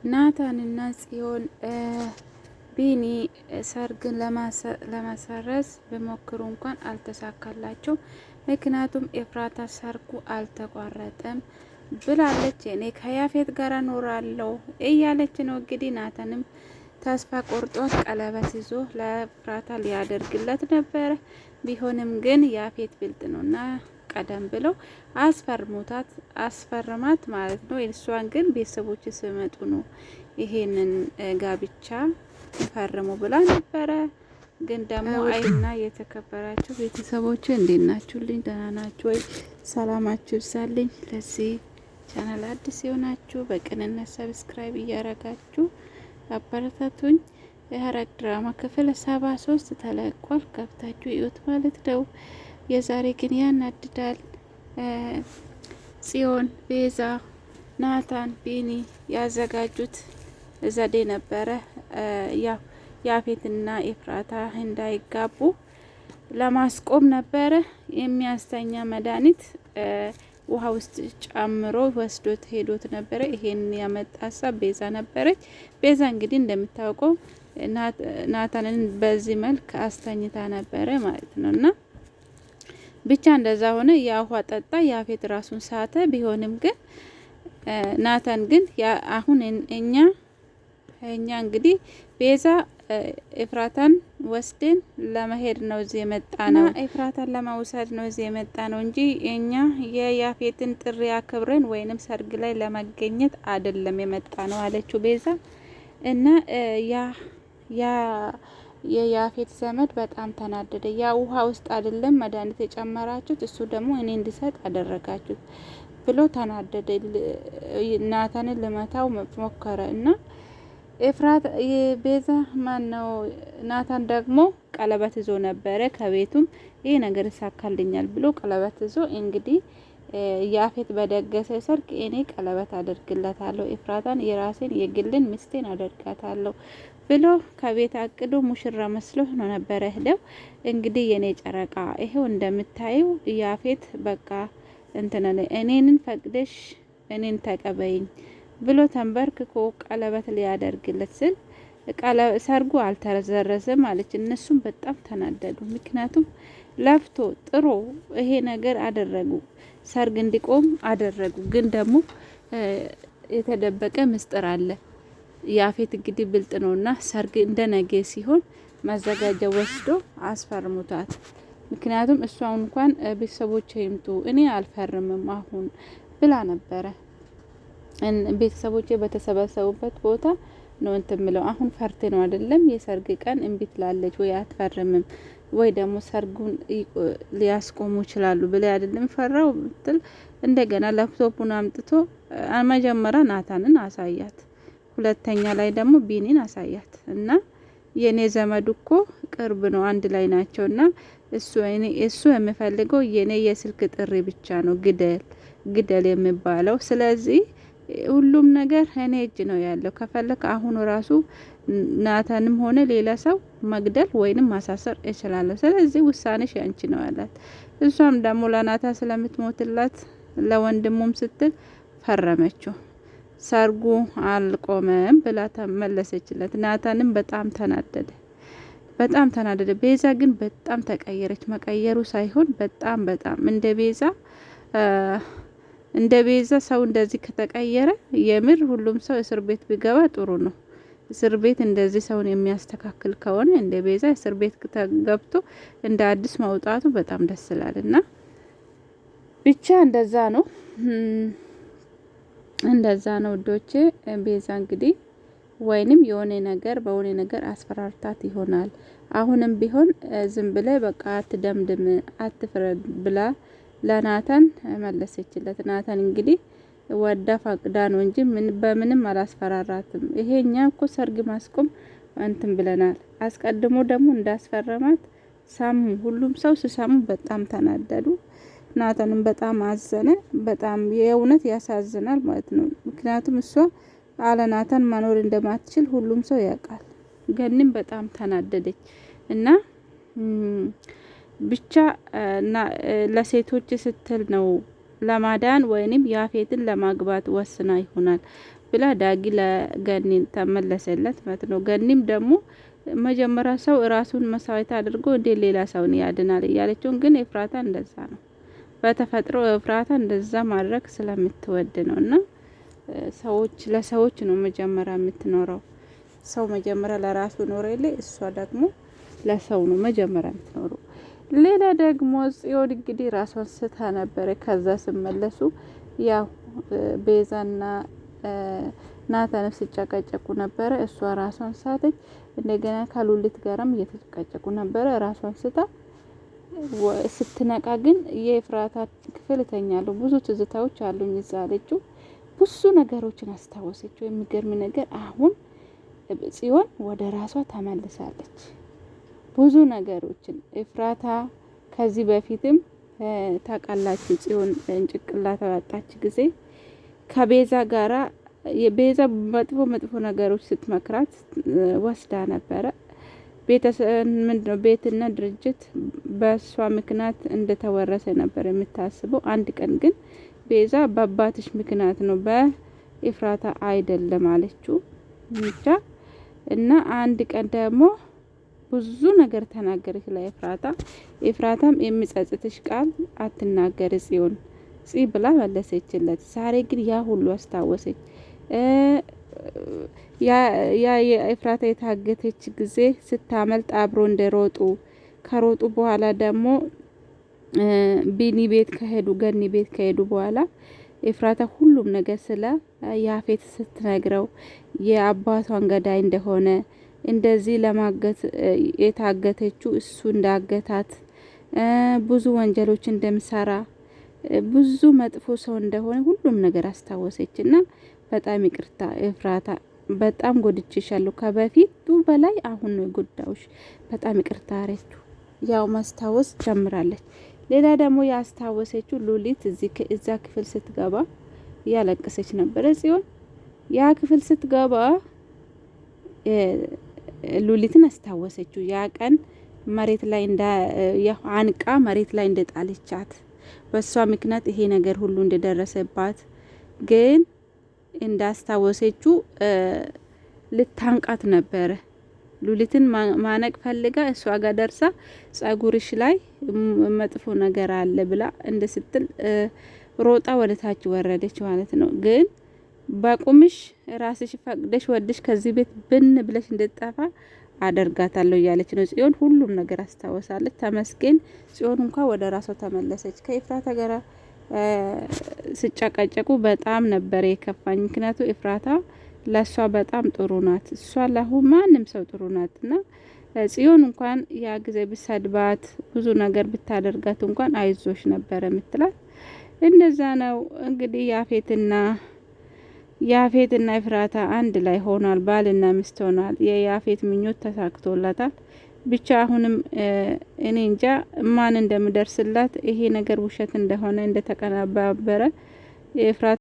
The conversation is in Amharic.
ናታንና ጽዮን ቢኒ ሰርግን ለማሰረዝ ቢሞክሩ እንኳን አልተሳካላቸው። ምክንያቱም ኤፍራታ ሰርጉ አልተቋረጠም ብላለች። እኔ ከያፌት ጋር እኖራለሁ እያለች ነው። እንግዲህ ናታንም ተስፋ ቆርጦት ቀለበት ይዞ ለኤፍራታ ሊያደርግለት ነበረ። ቢሆንም ግን ያፌት ብልጥ ነውና ቀደም ብለው አስፈርማት ማለት ነው። እሷን ግን ቤተሰቦች ስመጡ ነው ይሄንን ጋብቻ ፈርሙ ብላ ነበረ። ግን ደግሞ አይና የተከበራችሁ ቤተሰቦች እንዴት ናችሁልኝ? ደህና ናችሁ ወይ? ሰላማችሁ ይብዛልኝ። ለዚህ ቻናል አዲስ የሆናችሁ በቅንነት ሰብስክራይብ እያረጋችሁ አበረታቱኝ። የሐረግ ድራማ ክፍል 73 ተለቋል። ገብታችሁ እዩት ማለት ነው። የዛሬ ግን ያናድዳል። ጽዮን፣ ቤዛ፣ ናታን፣ ቢኒ ያዘጋጁት ዘዴ ነበረ። ያፌትና ኤፍራታ እንዳይጋቡ ለማስቆም ነበረ። የሚያስተኛ መድኃኒት ውሃ ውስጥ ጨምሮ ወስዶት ሄዶት ነበረ። ይሄን ያመጣ ሀሳብ ቤዛ ነበረች። ቤዛ እንግዲህ እንደምታውቀው ናታንን በዚህ መልክ አስተኝታ ነበረ ማለት ነው። እና ብቻ እንደዛ ሆነ። ያ ውሃ ጠጣ። ያፌት ራሱን ሳተ። ቢሆንም ግን ናታን ግን አሁን እኛ እንግዲህ ቤዛ ኤፍራታን ወስደን ለመሄድ ነው እዚህ የመጣ ነው። ኤፍራታን ለማውሰድ ነው እዚህ የመጣ ነው እንጂ እኛ የያፌትን ጥሪ አክብረን ወይንም ሰርግ ላይ ለመገኘት አይደለም የመጣ ነው አለችው ቤዛ። እና የያፌት ዘመድ በጣም ተናደደ። ያ ውሃ ውስጥ አይደለም መድኃኒት የጨመራችሁት፣ እሱ ደግሞ እኔ እንድሰጥ አደረጋችሁት ብሎ ተናደደ። ናታንን ልመታው ሞከረ እና ኤፍራት ቤዛ ማን ነው ናታን ደግሞ ቀለበት ይዞ ነበረ ከቤቱም ይሄ ነገር ይሳካልኛል ብሎ ቀለበት ይዞ እንግዲህ ያፌት በደገሰ ሰርግ እኔ ቀለበት አደርግለታለሁ፣ ኤፍራታን የራሴን የግልን ሚስቴን አደርጋታለሁ ብሎ ከቤት አቅዶ ሙሽራ መስሎ ነው ነበረ ሄደው። እንግዲህ የኔ ጨረቃ ይሄው እንደምታዩ ያፌት በቃ እንተነ እኔንን ፈቅደሽ እኔን ተቀበይኝ ብሎ ተንበርክኮ ቀለበት ሊያደርግለት ስል ሰርጉ አልተዘረዘም አለች። እነሱም በጣም ተናደዱ። ምክንያቱም ለፍቶ ጥሮ ይሄ ነገር አደረጉ፣ ሰርግ እንዲቆም አደረጉ። ግን ደግሞ የተደበቀ ምስጢር አለ። ያፌት እንግዲህ ብልጥ ነውና ሰርግ እንደ ነገ ሲሆን ማዘጋጃ ወስዶ አስፈርሙታት። ምክንያቱም እሷ እንኳን ቤተሰቦች ይምጡ እኔ አልፈርምም አሁን ብላ ነበረ። ቤተሰቦቼ በተሰበሰቡበት ቦታ ነው እንትምለው አሁን ፈርቴ ነው አይደለም የሰርግ ቀን እምቢ ትላለች ወይ አትፈርምም ወይ ደግሞ ሰርጉን ሊያስቆሙ ይችላሉ ብለ አይደለም ፈራው ብትል እንደገና ላፕቶፑን አምጥቶ መጀመሪያ ናታንን አሳያት፣ ሁለተኛ ላይ ደግሞ ቢኒን አሳያት እና የኔ ዘመድ እኮ ቅርብ ነው አንድ ላይ ናቸውና እሱ የሚፈልገው የኔ የስልክ ጥሪ ብቻ ነው ግደል የሚባለው። ስለዚህ ሁሉም ነገር እኔ እጅ ነው ያለው። ከፈለክ አሁን ራሱ ናታንም ሆነ ሌላ ሰው መግደል ወይንም ማሳሰር እችላለሁ። ስለዚህ ውሳኔሽ ያንቺ ነው ያላት። እሷም ደግሞ ለናታ ስለምትሞትላት ለወንድሙም ስትል ፈረመችው። ሰርጉ አልቆመም ብላ ተመለሰችለት። ናታንም በጣም ተናደደ። ቤዛ ግን በጣም ተቀየረች። መቀየሩ ሳይሆን በጣም እንደ ቤዛ ሰው እንደዚህ ከተቀየረ የምር ሁሉም ሰው እስር ቤት ቢገባ ጥሩ ነው። እስር ቤት እንደዚህ ሰውን የሚያስተካክል ከሆነ እንደ ቤዛ እስር ቤት ገብቶ እንደ አዲስ መውጣቱ በጣም ደስ ይላልና ብቻ እንደዛ ነው ውዶቼ። ቤዛ እንግዲህ ወይንም የሆነ ነገር በሆነ ነገር አስፈራርታት ይሆናል። አሁንም ቢሆን ዝም ብለ በቃ አትደምድም አትፍረድ ብላ ለናታን መለሰችለት። ናታን እንግዲህ ወዳ ፈቅዳ ነው እንጂ በምንም አላስፈራራትም። ይሄኛ እኮ ሰርግ ማስቆም እንትን ብለናል። አስቀድሞ ደግሞ እንዳስፈረማት ሳሙ። ሁሉም ሰው ሲሰሙ በጣም ተናደዱ። ናታንም በጣም አዘነ። በጣም የእውነት ያሳዝናል ማለት ነው። ምክንያቱም እሷ አለ ናታን መኖር እንደማትችል ሁሉም ሰው ያውቃል። ገንም በጣም ተናደደች እና ብቻ ለሴቶች ስትል ነው ለማዳን ወይንም ያፌትን ለማግባት ወስና ይሆናል ብላ ዳጊ ለገኒ ተመለሰለት ማለት ነው። ገኒም ደግሞ መጀመሪያ ሰው ራሱን መስዋዕት አድርጎ እንዴ ሌላ ሰውን ያድናል እያለችው፣ ግን ኤፍራታ እንደዛ ነው በተፈጥሮ ኤፍራታ እንደዛ ማድረግ ስለምትወድ ነው። እና ሰዎች ለሰዎች ነው መጀመሪያ የምትኖረው። ሰው መጀመሪያ ለራሱ ኖረ የለ፣ እሷ ደግሞ ለሰው ነው መጀመሪያ የምትኖረው። ሌላ ደግሞ ጽዮን እንግዲህ ራሷን ስታ ነበረ። ከዛ ስመለሱ ያው ቤዛና ናታን ሲጨቃጨቁ ነበረ። እሷ ራሷን ሳተች። እንደገና ከሉሊት ጋርም እየተጨቃጨቁ ነበረ። ራሷን ስታ ስትነቃ ግን የኤፍራታ ክፍል እተኛለሁ ብዙ ትዝታዎች አሉኝ እዛ አለችው። ብዙ ነገሮችን አስታወሰችው። የሚገርም ነገር አሁን ጽዮን ወደ ራሷ ተመልሳለች። ብዙ ነገሮችን ኤፍራታ ከዚህ በፊትም ታውቃላችሁ ጽዮን እንጭቅላት ያጣች ጊዜ ከቤዛ ጋራ የቤዛ መጥፎ ነገሮች ስትመክራት ወስዳ ነበረ። ምንድነው ቤትና ድርጅት በሷ ምክንያት እንደተወረሰ ነበር የምታስበው። አንድ ቀን ግን ቤዛ በአባትሽ ምክንያት ነው በኤፍራታ አይደለም አለችው ብቻ። እና አንድ ቀን ደግሞ ብዙ ነገር ተናገረች ለኤፍራታ። ኤፍራታም የሚጸጽትሽ ቃል አትናገር ጽዮን ብላ መለሰችለት። ዛሬ ግን ያ ሁሉ አስታወሰች። ያ የኤፍራታ የታገተች ጊዜ ስታመልጥ አብሮ እንደሮጡ ከሮጡ በኋላ ደግሞ ቢኒ ቤት ከሄዱ ገኒ ቤት ከሄዱ በኋላ ኤፍራታ ሁሉም ነገር ስለ ያፌት ስትነግረው የአባቷን ገዳይ እንደሆነ እንደዚህ ለማገት የታገተችው እሱ እንዳገታት ብዙ ወንጀሎች እንደምሰራ ብዙ መጥፎ ሰው እንደሆነ ሁሉም ነገር አስታወሰችና በጣም ይቅርታ ኤፍራታ በጣም ጎድቼሻለሁ፣ ከበፊቱ በላይ አሁን ነው ጉዳዮች፣ በጣም ይቅርታ አረችው። ያው ማስታወስ ጀምራለች። ሌላ ደግሞ ያስታወሰችው ሉሊት እዛ ክፍል ስትገባ እያለቀሰች ነበረ ጽዮን። ያ ክፍል ስትገባ ሉሊትን አስታወሰችው። ያ ቀን መሬት ላይ አንቃ መሬት ላይ እንደጣለቻት በሷ ምክንያት ይሄ ነገር ሁሉ እንደደረሰባት ግን እንዳስታወሰችው ልታንቃት ነበረ። ሉሊትን ማነቅ ፈልጋ እሷ ጋር ደርሳ ጸጉርሽ ላይ መጥፎ ነገር አለ ብላ እንደ ስትል ሮጣ ወደ ታች ወረደች ማለት ነው። ግን በቁምሽ ራስሽ ፈቅደሽ ወድሽ ከዚህ ቤት ብን ብለሽ እንድትጠፋ አደርጋታለሁ እያለች ነው ጽዮን። ሁሉም ነገር አስታወሳለች። ተመስገን ጽዮን እንኳን ወደ ራሷ ተመለሰች። ከኤፍራታ ጋር ስጨቀጨቁ በጣም ነበር የከፋኝ። ምክንያቱ ኤፍራታ ለሷ በጣም ጥሩ ናት። እሷ ለሁ ማንም ሰው ጥሩ ናትና ጽዮን እንኳን ያ ጊዜ ብሰድባት ብዙ ነገር ብታደርጋት እንኳን አይዞሽ ነበር የምትላት። እንደዛ ነው እንግዲህ ያፌትና ኤፍራታ አንድ ላይ ሆኗል። ባልና ሚስት ሆኗል። የያፌት ምኞት ተሳክቶላታል። ብቻ አሁንም እኔ እንጃ ማን እንደምደርስላት ይሄ ነገር ውሸት እንደሆነ እንደተቀነባበረ ኤፍራታ